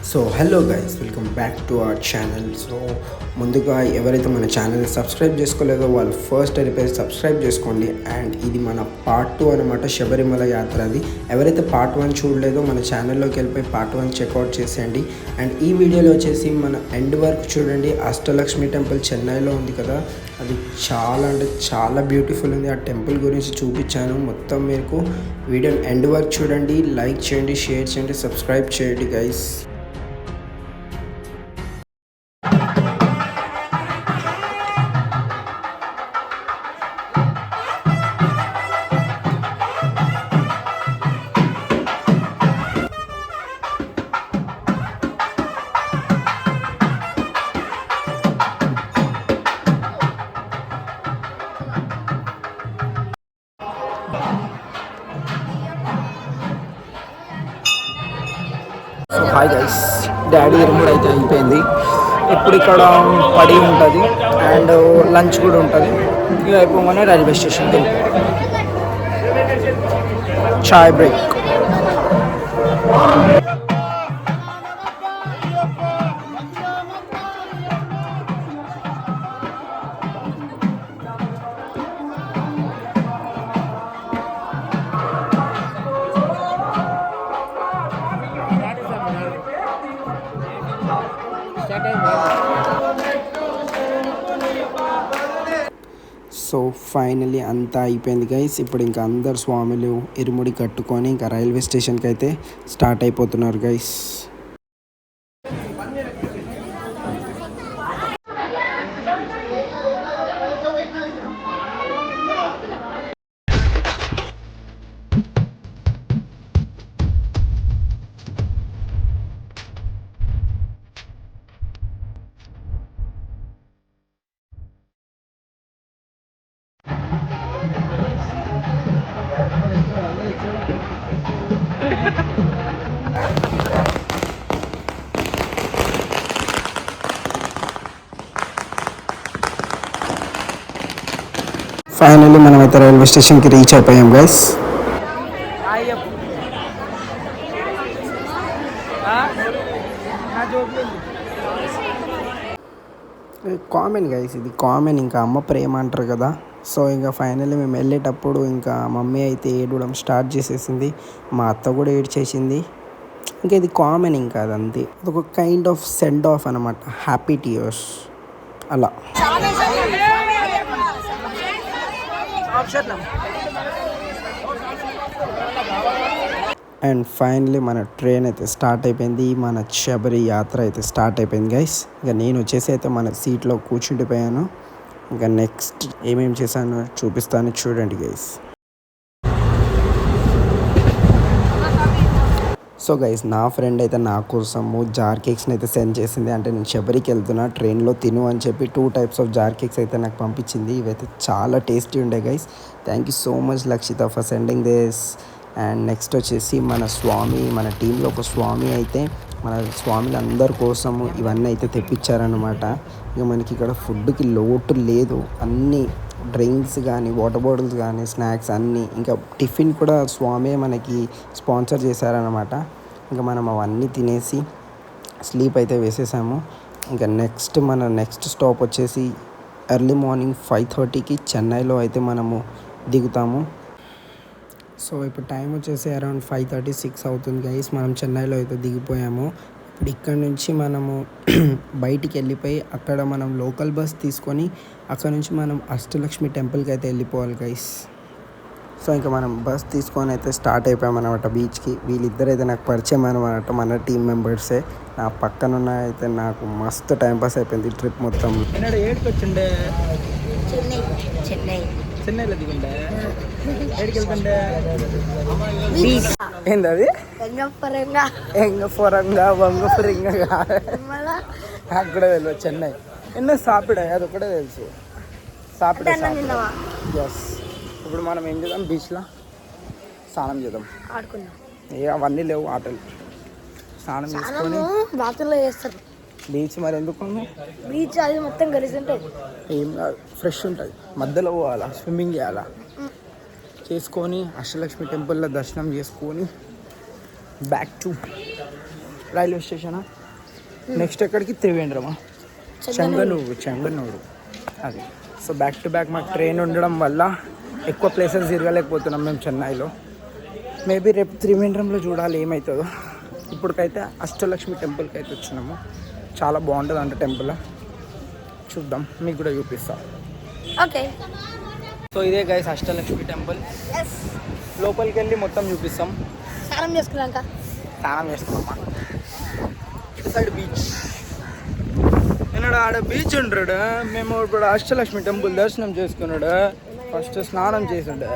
So hello guys, welcome back to our channel. So ముందుగా ఎవరైతే మన ఛానల్ని సబ్స్క్రైబ్ చేసుకోలేదో వాళ్ళు ఫస్ట్ వెళ్ళిపోయి సబ్స్క్రైబ్ చేసుకోండి. అండ్ ఇది మన పార్ట్ 2 అనమాట, శబరిమల యాత్ర. అది ఎవరైతే పార్ట్ 1 చూడలేదో మన ఛానల్లోకి వెళ్ళిపోయి పార్ట్ 1 చెక్అవుట్ చేసేయండి. అండ్ ఈ వీడియోలో వచ్చేసి మన ఎండ్ వరకు చూడండి. అష్టలక్ష్మి టెంపుల్ చెన్నైలో ఉంది కదా, అది చాలా అంటే చాలా బ్యూటిఫుల్ ఉంది. ఆ టెంపుల్ గురించి చూపించాను మొత్తం. మీకు వీడియో ఎండ్ వరకు చూడండి, లైక్ చేయండి, షేర్ చేయండి, సబ్స్క్రైబ్ చేయండి guys. So hi guys, daddy ఇరుముడు అయితే అయిపోయింది. ఇప్పుడు ఇక్కడ పడి ఉంటుంది అండ్ లంచ్ కూడా ఉంటుంది. ఇక అయిపోగానే రైల్వే స్టేషన్కి చాయ్ బ్రేక్. సో ఫైనలీ అంతా అయిపోయింది గైస్. ఇప్పుడు ఇంకా అందరు స్వాములు ఇరుముడి కట్టుకొని ఇంకా రైల్వే స్టేషన్కి అయితే స్టార్ట్ అయిపోతున్నారు గైస్. ఫైనల్లీ మనమైతే రైల్వే స్టేషన్కి రీచ్ అయిపోయాం గైస్. కామన్ గైస్, ఇది కామన్. ఇంకా అమ్మ ప్రేమ అంటారు కదా. సో ఇంకా ఫైనల్లీ మేము వెళ్ళేటప్పుడు ఇంకా మమ్మీ అయితే ఏడవడం స్టార్ట్ చేసేసింది, మా అత్త కూడా ఏడ్చేసింది. ఇంకా ఇది కామన్, ఇంకా అదంతే. అదొక కైండ్ ఆఫ్ సెండ్ ఆఫ్ అనమాట, హ్యాపీ టీయర్స్ అలా. అండ్ ఫైనలీ మన ట్రైన్ అయితే స్టార్ట్ అయిపోయింది. మన శబరి యాత్ర అయితే స్టార్ట్ అయిపోయింది గైస్. ఇంకా నేను వచ్చేసి అయితే మన సీట్లో కూర్చుండిపోయాను. ఇంకా నెక్స్ట్ ఏమేమి చేశానో చూపిస్తాను, చూడండి గైస్. సో గైస్, నా ఫ్రెండ్ అయితే నా కోసము జార్ కేక్స్ని అయితే సెండ్ చేసింది. అంటే నేను శబరికి వెళ్తున్నా, ట్రైన్లో తిను అని చెప్పి 2 టైప్స్ ఆఫ్ జార్ కేక్స్ అయితే నాకు పంపించింది. ఇవైతే చాలా టేస్టీ ఉండే guys. Thank you so much Lakshitha for sending this. And next వచ్చేసి మన స్వామి, మన టీంలో ఒక స్వామి అయితే మన స్వామిలందరి కోసము ఇవన్నీ అయితే తెప్పించారనమాట. ఇక మనకి ఇక్కడ ఫుడ్కి లోటు లేదు. అన్నీ డ్రింక్స్ కానీ, వాటర్ బాటిల్స్ కానీ, స్నాక్స్ అన్నీ, ఇంకా టిఫిన్ కూడా స్వామి మనకి స్పాన్సర్ చేశారనమాట. ఇంకా మనం అవన్నీ తినేసి స్లీప్ అయితే వేసేసాము. ఇంకా నెక్స్ట్ స్టాప్ వచ్చేసి ఎర్లీ మార్నింగ్ 5:30కి చెన్నైలో అయితే మనము దిగుతాము. సో ఇప్పుడు టైం వచ్చేసి అరౌండ్ 5:36 అవుతుంది గైస్. మనం చెన్నైలో అయితే దిగిపోయాము. ఇప్పుడు ఇక్కడ నుంచి మనము బయటికి వెళ్ళిపోయి అక్కడ మనం లోకల్ బస్ తీసుకొని అక్కడ నుంచి మనం అష్టలక్ష్మి టెంపుల్కి అయితే వెళ్ళిపోవాలి గైస్. సో ఇంకా మనం బస్ తీసుకొని అయితే స్టార్ట్ అయిపోయామన్నమాట బీచ్కి. వీళ్ళిద్దరు అయితే నాకు పరిచయం అనమాట, మన టీం మెంబర్సే. నా పక్కనున్న అయితే నాకు మస్తు టైంపాస్ అయిపోయింది ట్రిప్ మొత్తం. ఏడుకొచ్చిండే చెన్నైలో దిగుండే, ఏడికి వెళ్తుండే ఏంది అది ఎంగఫరంగా వంగఫరంగా నాకు కూడా తెలియదు. చెన్నై ఎన్నో సాపిడ, అది ఒకటే తెలుసు. సాపిడ ఎస్. ఇప్పుడు మనం ఏం చేద్దాం, బీచ్లో స్నానం చేద్దాం. అవన్నీ లేవు ఆటలు. స్నానం చేసుకొని బాత్రూంలో చేస్తారు. బీచ్ మరి ఎందుకు? బీచ్ అది మొత్తం కలిసి ఉంటుంది, ఏం ఫ్రెష్ ఉంటుంది. మధ్యలో పోవాలా, స్విమ్మింగ్ చేయాలా, చేసుకొని అష్టలక్ష్మి టెంపుల్లో దర్శనం చేసుకొని బ్యాక్ టు రైల్వే స్టేషనా? నెక్స్ట్ ఎక్కడికి? త్రివేంద్రమా? చెంగనూరు అది. సో బ్యాక్ టు బ్యాక్ మాకు ట్రైన్ ఉండడం వల్ల ఎక్కువ ప్లేసెస్ తిరగలేకపోతున్నాం మేము చెన్నైలో. మేబీ రేపు త్రివేంద్రంలో చూడాలి ఏమవుతుందో. ఇప్పటికైతే అష్టలక్ష్మి టెంపుల్కి అయితే వచ్చినాము. చాలా బాగుంటుంది అంట టెంపుల్. చూద్దాం, మీకు కూడా చూపిస్తాం. ఓకే. సో ఇదే గైస్ అష్టలక్ష్మి టెంపుల్. లోపలికి వెళ్ళి మొత్తం చూపిస్తాం. స్నానం చేసుకున్నాక స్నానం చేస్తామమ్మా. ఇటు సైడ్ బీచ్. ఆడ బీచ్ ఉంటాడు. మేము ఇప్పుడు అష్టలక్ష్మి టెంపుల్ దర్శనం చేసుకున్నాడు. ఫస్ట్ స్నానం చేసాడు.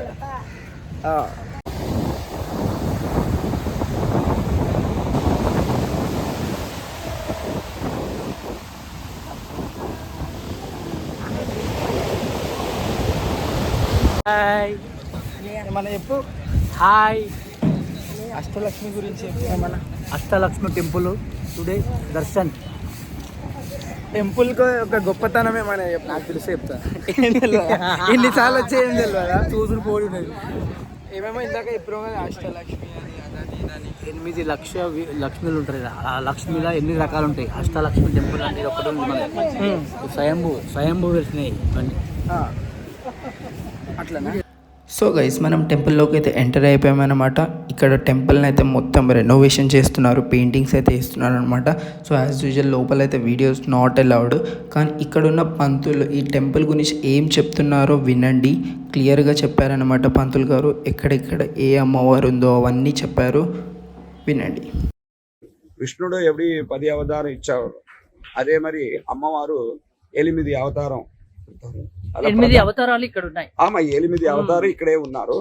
హాయ్, ఏమన్నా చెప్పు. హాయ్, అష్టలక్ష్మి గురించి చెప్పు ఏమన్నా. Ashtalakshmi temple today Darshan. టెంపుల్కి ఒక గొప్పతనం ఏమైనా చెప్పు. నాకు తెలిసి చెప్తా. ఏం తెలియదా? ఇన్నిసార్లు వచ్చి ఏం తెలియదా? చూసుడు పోడి ఉన్నది. ఏమేమో ఇందాక ఎప్పుడు అష్టలక్ష్మి అని అదని ఇదని 8 లక్ష్మీలు ఉంటాయి. ఆ లక్ష్మిలో 8 రకాలు ఉంటాయి. అష్టలక్ష్మి టెంపుల్ అంటే ఒకటి ఉంది మనకి. స్వయంభూ వెళ్తున్నాయి ఇవన్నీ. అట్లనా? సో గైస్ మనం టెంపుల్లోకి అయితే ఎంటర్ అయిపోయామన్నమాట. ఇక్కడ టెంపుల్ని అయితే మొత్తం రెనోవేషన్ చేస్తున్నారు, పెయింటింగ్స్ అయితే వేస్తున్నారు అనమాట. సో యాజ్ యూజువల్ లోపల అయితే వీడియోస్ నాట్ అలౌడ్. కానీ ఇక్కడున్న పంతులు ఈ టెంపుల్ గురించి ఏం చెప్తున్నారో వినండి. క్లియర్గా చెప్పారనమాట పంతులు గారు. ఎక్కడెక్కడ ఏ అమ్మవారు ఉందో అవన్నీ చెప్పారు, వినండి. విష్ణుడు ఎవరి 10 అవతారం ఇచ్చారు, అదే మరి అమ్మవారు 8 అవతారం. 8 అవతారాలు ఇక్కడ ఉన్నాయి. 8 అవతారం ఇక్కడే ఉన్నారు.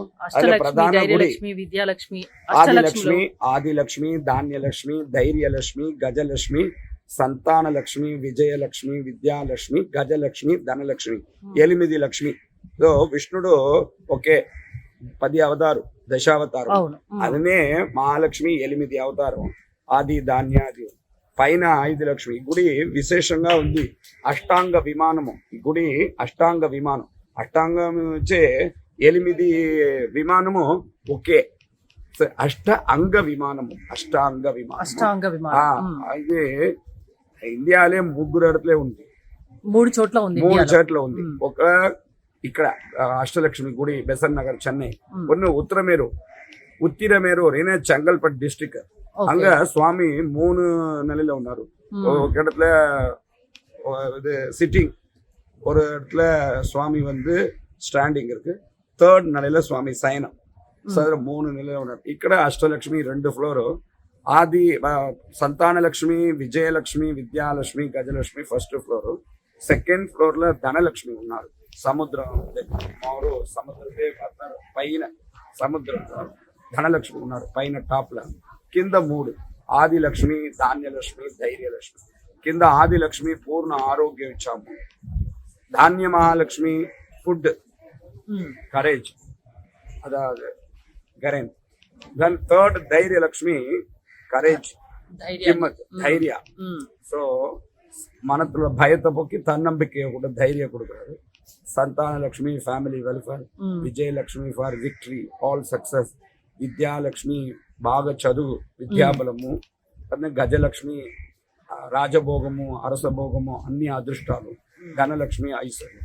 ప్రధాన ధైర్యలక్ష్మి, విద్యాలక్ష్మి, ఆదిలక్ష్మి, ధాన్యలక్ష్మి, ధైర్యలక్ష్మి, గజలక్ష్మి, సంతానలక్ష్మి, విజయలక్ష్మి, విద్యాలక్ష్మి, గజలక్ష్మి, ధనలక్ష్మి, 8 లక్ష్మి. సో విష్ణుడు ఒకే 10 అవతారు, దశావతారం. అదనే మహాలక్ష్మి 8 అవతారం. ఆది ధాన్యాది పైన 5 లక్ష్మి. ఈ గుడి విశేషంగా ఉంది. అష్టాంగ విమానము. ఈ గుడి అష్టాంగ విమానం. అష్టాంగం వచ్చే 8 విమానము ఒకే అంగ విమానము. అష్టాంగ విమానం. ఇది ఇండియాలే 3 అడతలే ఉంది. 3 చోట్ల ఉంది. ఒక ఇక్కడ అష్టలక్ష్మి గుడి బెసన్ నగర్ చెన్నై. కొన్ని ఉత్తిరమేరు రేనే చెంగల్పట్ డిస్ట్రిక్ట్. அங்க சுவாமி 3 நிலையில உண்டாரு. ஒரு இடத்துல சிட்டிங், ஒரு இடத்துல சுவாமி வந்து ஸ்டாண்டிங் இருக்கு, 3rd நிலையில சுவாமி சயனம். 3 நிலையில உண்டாரு. ఇక్కడ అష్టలక్ష్మి 2 ఫ్లోర్. ఆది Santana Lakshmi, Vijayalakshmi, Vidyalakshmi, Gajalakshmi 1st floor. 2nd floor లో ధనలక్ష్మి ఉన్నారు. సముద్రం పైన సముద్రం ధనలక్ష్మి ఉన్నారు పైన టాప్ లో. కింద 3 ఆదిలక్ష్మి, ధాన్యలక్ష్మి, ధైర్యలక్ష్మి. కింద ఆదిలక్ష్మి పూర్ణ ఆరోగ్యం ఇచ్చాము. ధాన్య మహాలక్ష్మి ఫుడ్, కరేజ్, అదే గరెన్. దెన్ 3rd ధైర్యలక్ష్మి కరేజ్, హిమ్మత్, ధైర్ಯ. ಸೊ ಮನತ್ರ ಭಯತೆ ಪೊಕ್ಕಿ ತನ್ನಂಬಿಕೆ ಕೂಡ ಧೈರ್ಯ ಕೊಡುತ್ತಾರೆ. Santanalakshmi family welfare, Vijayalakshmi for victory, all success. Vidyalakshmi బాగా చదువు, విద్యాబలము. గజలక్ష్మి రాజభోగము, అరసభోగము, అన్ని అదృష్టాలు. ధనలక్ష్మి ఐశ్వర్యం.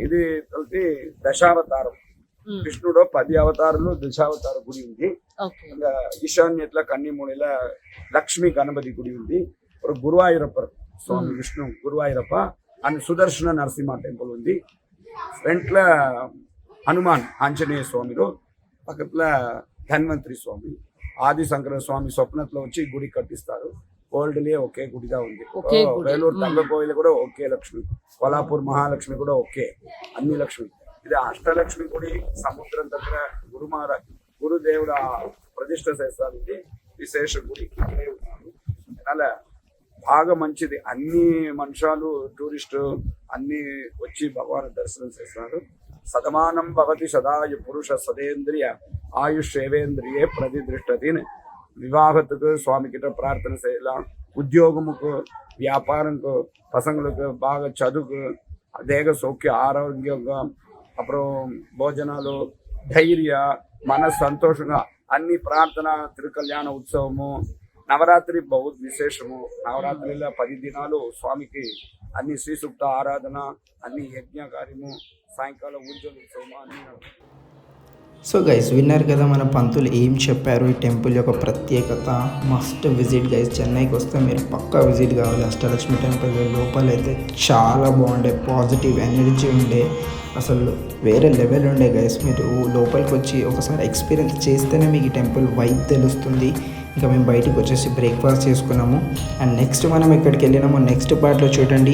ఇది కలిపి దశావతారం. విష్ణుడు 10 అవతారాలు, దశావతార గుడి ఉంది. ఈశాన్యట్ల కన్నిమూడిల లక్ష్మీ గణపతి గుడి ఉంది. ఒక గురువాయూరప్ప స్వామి విష్ణు గురువాయూరప్ప అండ్ సుదర్శన నరసింహ టెంపుల్ ఉంది. ఫ్రంట్ల హనుమాన్ ఆంజనేయ స్వామిలో, పక్కన ధన్వంతరి స్వామి, ఆది శంకర స్వామి స్వప్నలో వచ్చి గుడి కట్టిస్తారు. వరల్డ్లే ఒకే గుడిగా ఉంది. వేలూరు తంగకోయిల కూడా ఒకే లక్ష్మి, కొల్లాపూర్ మహాలక్ష్మి కూడా ఒకే, అన్ని లక్ష్మి. ఇది అష్టలక్ష్మి గుడి. సముద్రం దగ్గర గురుదేవుడు ప్రతిష్ట చేస్తారు. విశేష గుడి ఇక్కడే ఉన్నారు. అలా బాగా మంచిది. అన్ని మనుషులు, టూరిస్టు అన్ని వచ్చి భగవాన్ దర్శనం చేస్తున్నారు. సదమానం భవతి సదాయు పురుష సదేంద్రియ ஆயுஷ் சேவேந்திரியே பிரதிதிருஷ்டத்தின். விவாகத்துக்கு சுவாமி கிட்ட பிரார்த்தனை செய்யலாம். உத்தியோகமுக்கு, வியாபாரம்க்கு, பசங்களுக்கு బాగా చదువుకు, దేహ సౌఖ్య ఆరోగ్యంగా, అப்புறம் భోజనాలు, ధైర్య, మన సంతోషంగా అన్ని ప్రార్థన, తిరుకల్యాణ ఉత్సవము, నవరాత్రి బహు విశేషము. నవరాత్రిలో 10 దినాలు స్వామికి అన్ని శ్రీ సూక్త ఆరాధన, అన్ని యజ్ఞ కార్యము, సాయంకాలం ఉత్సవం అన్ని. సో గైస్ విన్నారు కదా మన పంతులు ఏం చెప్పారు ఈ టెంపుల్ యొక్క ప్రత్యేకత. Must visit guys. చెన్నైకి వస్తే మీరు పక్కా విజిట్ కావాలి అష్టలక్ష్మి టెంపుల్. లోపలైతే చాలా బాగుండే, పాజిటివ్ ఎనర్జీ ఉండే, అసలు వేరే లెవెల్ ఉండే గైస్. మీరు లోపలికి వచ్చి ఒకసారి ఎక్స్పీరియన్స్ చేస్తేనే మీకు ఈ టెంపుల్ వైబ్ తెలుస్తుంది. ఇంకా మేము బయటకు వచ్చేసి బ్రేక్ఫాస్ట్ చేసుకున్నాము. అండ్ నెక్స్ట్ మనం ఎక్కడికి వెళ్ళినామో నెక్స్ట్ పార్ట్లో చూడండి.